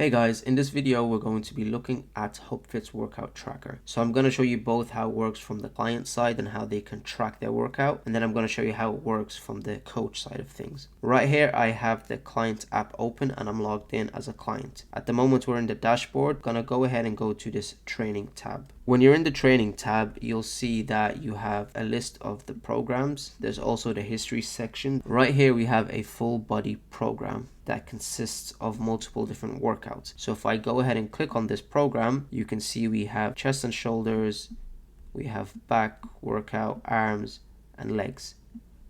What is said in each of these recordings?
Hey guys, in this video we're going to be looking at HubFit's workout tracker. So I'm going to show you both how it works from the client side and how they can track their workout, and then I'm going to show you how it works from the coach side of things. Right here I have the client app open and I'm logged in as a client. At the moment we're in the dashboard. I'm going to go ahead and go to this training tab. When you're in the training tab, you'll see that you have a list of the programs. There's also the history section. Right here we have a full body program that consists of multiple different workouts. So if I go ahead and click on this program, you can see we have chest and shoulders, we have back workout, arms and legs.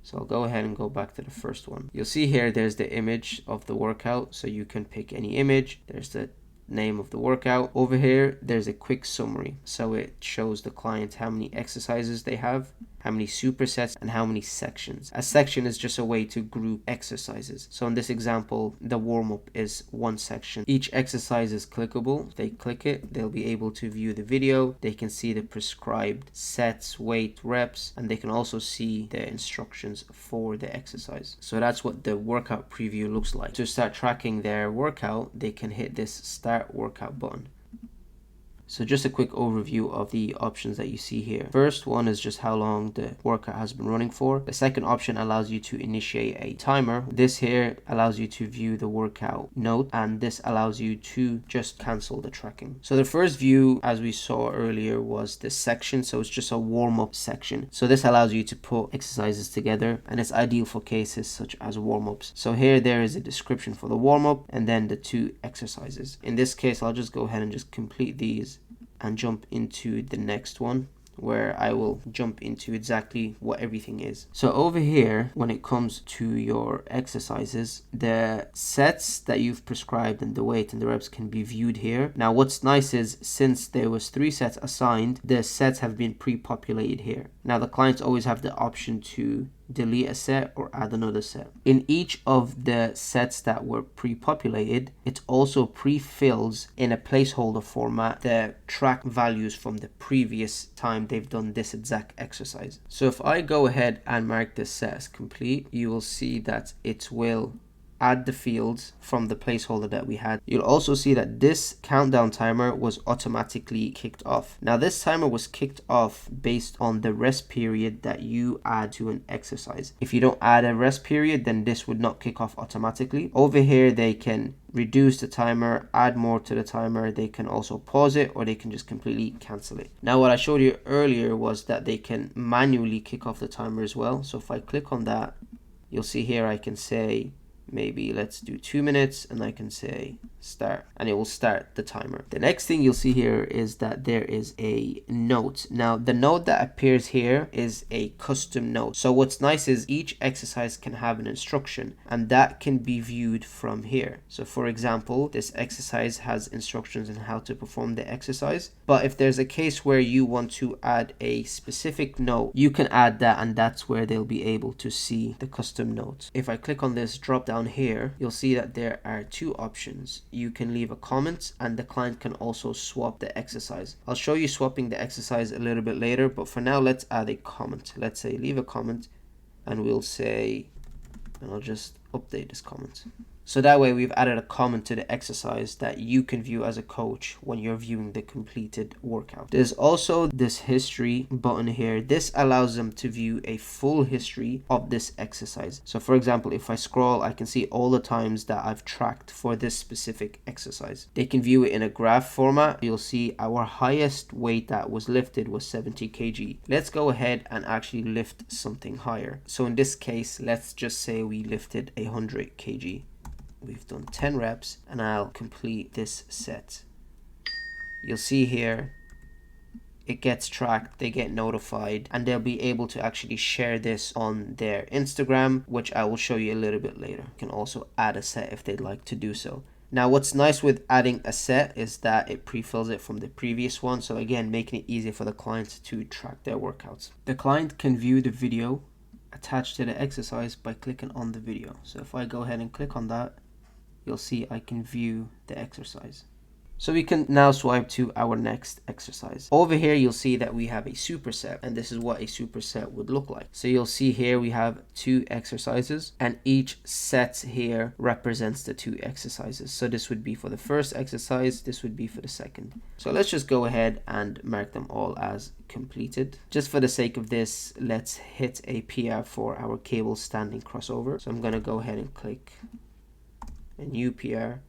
So I'll go ahead and go back to the first one. You'll see here there's the image of the workout, so you can pick any image. There's the name of the workout. Over here there's a quick summary, so it shows the client how many exercises they have, how many supersets, and how many sections. A section is just a way to group exercises. So in this example, the warm-up is one section. Each exercise is clickable. If they click it, they'll be able to view the video. They can see the prescribed sets, weight, reps, and they can also see the instructions for the exercise. So that's what the workout preview looks like. To start tracking their workout, they can hit this start workout button. So just a quick overview of the options that you see here. First one is just how long the workout has been running for. The second option allows you to initiate a timer. This here allows you to view the workout note, and this allows you to just cancel the tracking. So the first view, as we saw earlier, was this section. So it's just a warm-up section. So this allows you to put exercises together, and it's ideal for cases such as warm-ups. So here there is a description for the warm-up and then the two exercises. In this case, I'll just go ahead and just complete these and jump into the next one, where I will jump into exactly what everything is. So over here, when it comes to your exercises, the sets that you've prescribed and the weight and the reps can be viewed here. Now what's nice is, since there was 3 sets assigned, the sets have been pre-populated here. Now the clients always have the option to delete a set or add another set. In each of the sets that were pre-populated, it also pre-fills in a placeholder format the track values from the previous time they've done this exact exercise. So if I go ahead and mark this set as complete, you will see that it will add the fields from the placeholder that we had. You'll also see that this countdown timer was automatically kicked off. Now this timer was kicked off based on the rest period that you add to an exercise. If you don't add a rest period, then this would not kick off automatically. Over here they can reduce the timer, add more to the timer. They can also pause it, or they can just completely cancel it. Now what I showed you earlier was that they can manually kick off the timer as well. So if I click on that, you'll see here I can say maybe let's do 2 minutes, and I can say start, and it will start the timer. The next thing you'll see here is that there is a note. Now the note that appears here is a custom note. So what's nice is each exercise can have an instruction, and that can be viewed from here. So for example, this exercise has instructions on how to perform the exercise, but if there's a case where you want to add a specific note, you can add that, and that's where they'll be able to see the custom notes. If I click on this drop down here, you'll see that there are 2 options. You can leave a comment, and the client can also swap the exercise. I'll show you swapping the exercise a little bit later, but for now let's add a comment. Let's say leave a comment, and we'll say, and I'll just update this comment. So that way we've added a comment to the exercise that you can view as a coach when you're viewing the completed workout. There's also this history button here. This allows them to view a full history of this exercise. So for example, if I scroll, I can see all the times that I've tracked for this specific exercise. They can view it in a graph format. You'll see our highest weight that was lifted was 70 kg. Let's go ahead and actually lift something higher. So in this case, let's just say we lifted 100 kg. We've done 10 reps, and I'll complete this set. You'll see here it gets tracked, they get notified, and they'll be able to actually share this on their Instagram, which I will show you a little bit later. You can also add a set if they'd like to do so. Now what's nice with adding a set is that it pre-fills it from the previous one, so again making it easier for the clients to track their workouts. The client can view the video attached to the exercise by clicking on the video. So if I go ahead and click on that, you'll see I can view the exercise. So we can now swipe to our next exercise. Over here, you'll see that we have a superset, and this is what a superset would look like. So you'll see here we have 2 exercises, and each set here represents the 2 exercises. So this would be for the first exercise, this would be for the second. So let's just go ahead and mark them all as completed. Just for the sake of this, let's hit a PR for our cable standing crossover. So I'm going to go ahead and click a new PR.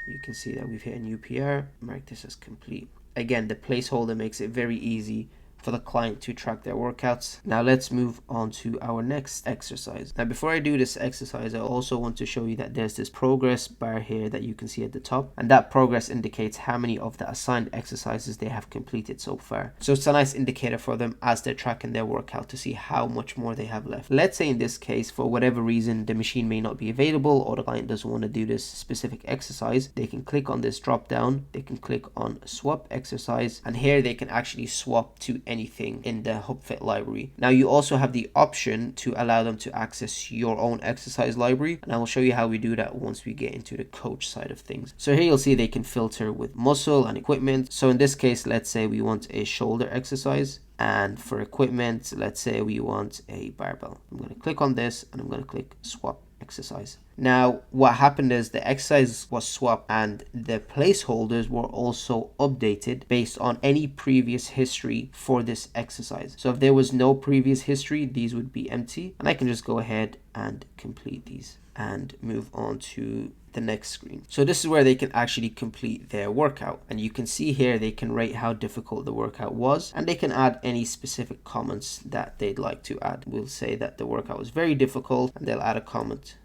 You can see that we've hit a new PR, mark this as complete. Again, the placeholder makes it very easy for the client to track their workouts. Now let's move on to our next exercise. Now before I do this exercise, I also want to show you that there's this progress bar here that you can see at the top, and that progress indicates how many of the assigned exercises they have completed so far. So it's a nice indicator for them as they're tracking their workout to see how much more they have left. Let's say in this case, for whatever reason, the machine may not be available or the client doesn't want to do this specific exercise, they can click on this drop down, they can click on swap exercise, and here they can actually swap to anything in the HubFit library. Now you also have the option to allow them to access your own exercise library, and I will show you how we do that once we get into the coach side of things. So here you'll see they can filter with muscle and equipment. So in this case, let's say we want a shoulder exercise, and for equipment, let's say we want a barbell. I'm going to click on this and I'm going to click swap exercise. Now what happened is the exercise was swapped and the placeholders were also updated based on any previous history for this exercise. So if there was no previous history, these would be empty, and I can just go ahead and complete these and move on to the next screen. So this is where they can actually complete their workout, and you can see here they can rate how difficult the workout was, and they can add any specific comments that they'd like to add. We'll say that the workout was very difficult and they'll add a comment.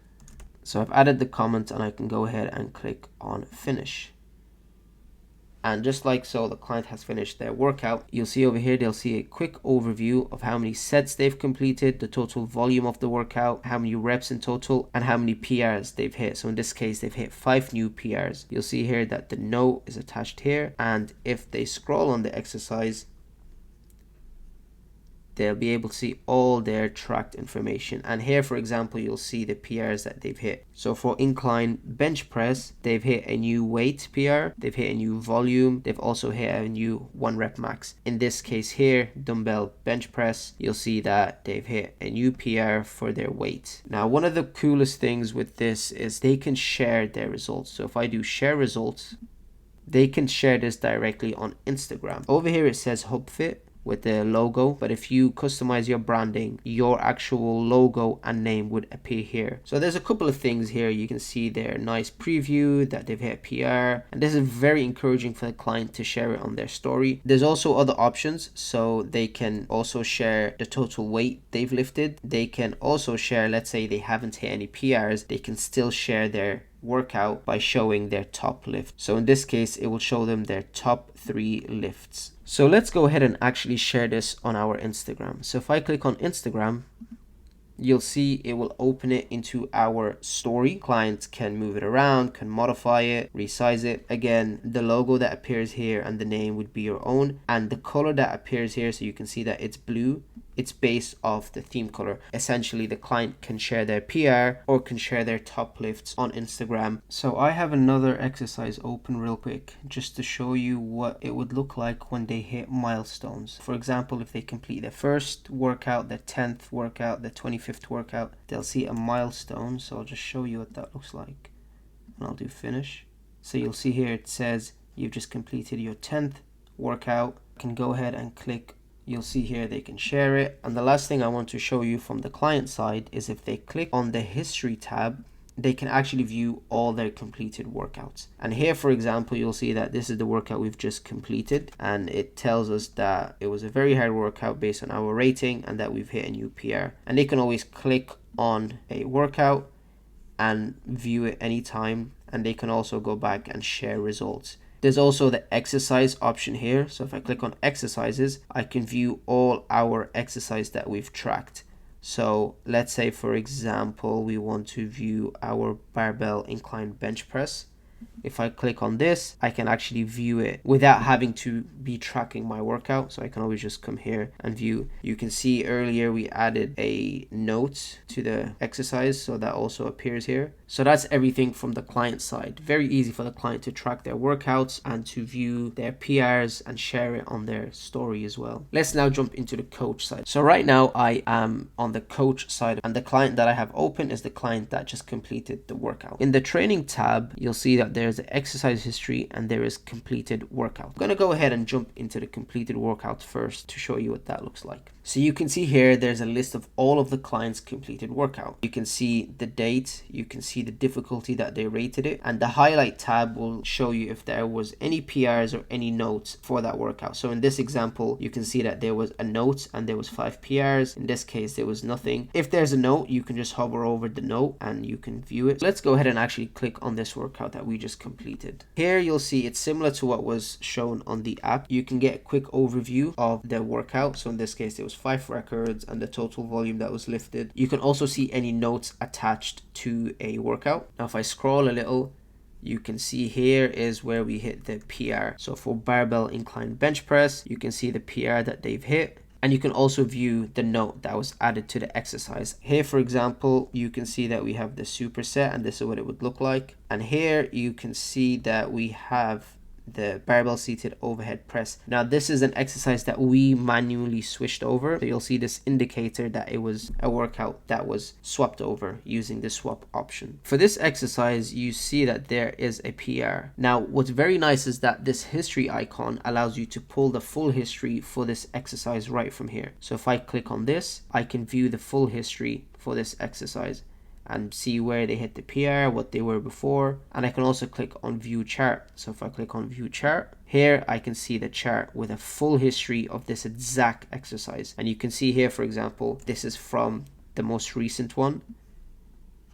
So I've added the comment and I can go ahead and click on finish. And just like so, the client has finished their workout. You'll see over here, they'll see a quick overview of how many sets they've completed, the total volume of the workout, how many reps in total, and how many PRs they've hit. So in this case, they've hit 5 new PRs. You'll see here that the note is attached here. And if they scroll on the exercise, they'll be able to see all their tracked information. And here, for example, you'll see the PRs that they've hit. So for incline bench press, they've hit a new weight PR, they've hit a new volume, they've also hit a new 1 rep max. In this case here, dumbbell bench press, you'll see that they've hit a new PR for their weight. Now, one of the coolest things with this is they can share their results. So if I do share results, they can share this directly on Instagram. Over here it says HubFit with the logo, but if you customize your branding, your actual logo and name would appear here. So there's a couple of things here. You can see their nice preview that they've hit PR, and this is very encouraging for the client to share it on their story. There's also other options, so they can also share the total weight they've lifted. They can also share, let's say they haven't hit any PRs, they can still share their workout by showing their top lift. So in this case, it will show them their top 3 lifts. So let's go ahead and actually share this on our Instagram. So if I click on Instagram, you'll see it will open it into our story. Clients can move it around, can modify it, resize it. Again, the logo that appears here and the name would be your own, and the color that appears here, so you can see that it's blue, it's based off the theme color. Essentially, the client can share their PR or can share their top lifts on Instagram. So I have another exercise open real quick just to show you what it would look like when they hit milestones. For example, if they complete their first workout, their 10th workout, their 25th workout, they'll see a milestone. So I'll just show you what that looks like, and I'll do finish. So you'll see here it says you've just completed your 10th workout. You can go ahead and click. You'll see here they can share it. And the last thing I want to show you from the client side is if they click on the history tab, they can actually view all their completed workouts. And here, for example, you'll see that this is the workout we've just completed, and it tells us that it was a very hard workout based on our rating and that we've hit a new PR. And they can always click on a workout and view it anytime, and they can also go back and share results. There's also the exercise option here. So if I click on exercises, I can view all our exercise that we've tracked. So let's say, for example, we want to view our barbell incline bench press. If I click on this, I can actually view it without having to be tracking my workout. So I can always just come here and view. You can see earlier we added a note to the exercise, so that also appears here. So that's everything from the client side. Very easy for the client to track their workouts and to view their PRs and share it on their story as well. Let's now jump into the coach side. So right now I am on the coach side, and the client that I have open is the client that just completed the workout. In the training tab, you'll see that there's the exercise history and there is completed workout. I'm going to go ahead and jump into the completed workout first to show you what that looks like. So you can see here there's a list of all of the clients' completed workout. You can see the date, you can see the difficulty that they rated it, and the highlight tab will show you if there was any PRs or any notes for that workout. So in this example, you can see that there was a note and there was 5 PRs. In this case, there was nothing. If there's a note, you can just hover over the note and you can view it. Let's go ahead and actually click on this workout that we just completed. Here you'll see it's similar to what was shown on the app. You can get a quick overview of the workout. So in this case, there was 5 records and the total volume that was lifted. You can also see any notes attached to a workout. Now if I scroll a little, you can see here is where we hit the PR. So for barbell incline bench press, you can see the PR that they've hit. And you can also view the note that was added to the exercise. Here, for example, you can see that we have the superset, and this is what it would look like. And here you can see that we have the barbell seated overhead press. Now this is an exercise that we manually switched over. So you'll see this indicator that it was a workout that was swapped over using the swap option. For this exercise, you see that there is a PR. Now what's very nice is that this history icon allows you to pull the full history for this exercise right from here. So if I click on this, I can view the full history for this exercise and see where they hit the PR, what they were before. And I can also click on view chart. So if I click on view chart, here I can see the chart with a full history of this exact exercise. And you can see here, for example, this is from the most recent one.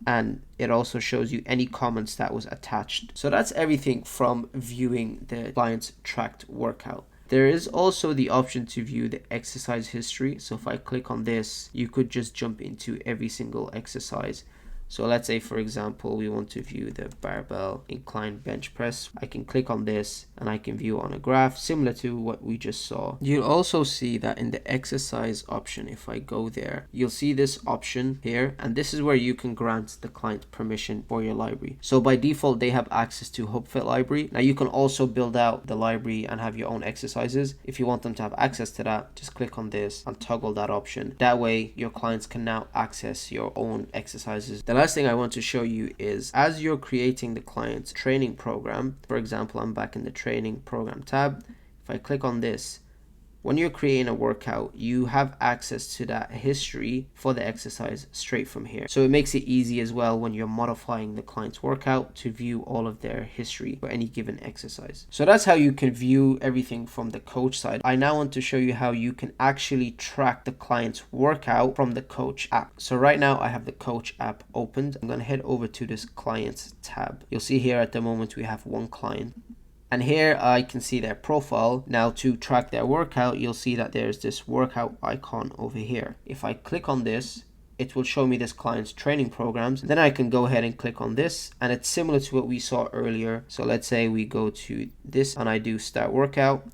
And it also shows you any comments that was attached. So that's everything from viewing the client's tracked workout. There is also the option to view the exercise history. So if I click on this, you could just jump into every single exercise. So let's say, for example, we want to view the barbell incline bench press. I can click on this and I can view on a graph similar to what we just saw. You'll also see that in the exercise option, if I go there, you'll see this option here, and this is where you can grant the client permission for your library. So by default, they have access to HubFit library. Now you can also build out the library and have your own exercises. If you want them to have access to that, just click on this and toggle that option. That way your clients can now access your own exercises. The last thing I want to show you is as you're creating the client's training program, for example, I'm back in the training program tab. If I click on this, when you're creating a workout, you have access to that history for the exercise straight from here. So it makes it easy as well when you're modifying the client's workout to view all of their history for any given exercise. So that's how you can view everything from the coach side. I now want to show you how you can actually track the client's workout from the coach app. So right now I have the coach app opened. I'm going to head over to this clients tab. You'll see here at the moment we have one client. And here I can see their profile. Now to track their workout, you'll see that there's this workout icon over here. If I click on this, it will show me this client's training programs. Then I can go ahead and click on this, and it's similar to what we saw earlier. So let's say we go to this and I do start workout.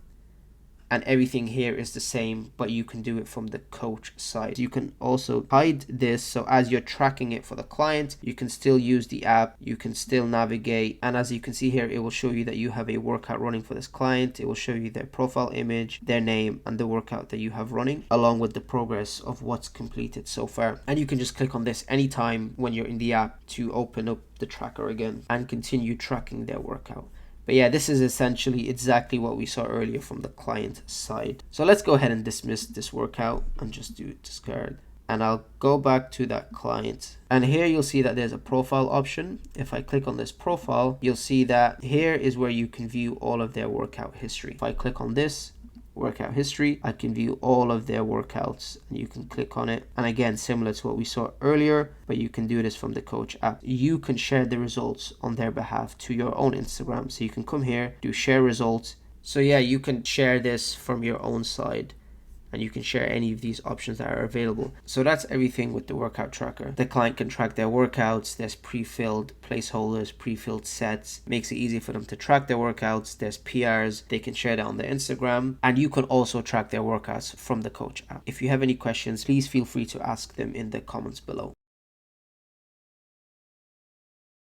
And everything here is the same, but you can do it from the coach side. You can also hide this, so as you're tracking it for the client, you can still use the app, you can still navigate, and as you can see here, it will show you that you have a workout running for this client. It will show you their profile image, their name, and the workout that you have running, along with the progress of what's completed so far. And you can just click on this anytime when you're in the app to open up the tracker again and continue tracking their workout. But yeah, this is essentially exactly what we saw earlier from the client side. So let's go ahead and dismiss this workout and just do discard. And I'll go back to that client. And here you'll see that there's a profile option. If I click on this profile, you'll see that here is where you can view all of their workout history. If I click on this, workout history, I can view all of their workouts, and you can click on it. And again, similar to what we saw earlier, but you can do this from the coach app. You can share the results on their behalf to your own Instagram. So you can come here, do share results. So yeah, you can share this from your own side and you can share any of these options that are available. So that's everything with the workout tracker. The client can track their workouts. There's pre-filled placeholders, pre-filled sets. Makes it easy for them to track their workouts. There's PRs. They can share that on their Instagram, and you can also track their workouts from the coach app. If you have any questions, please feel free to ask them in the comments below.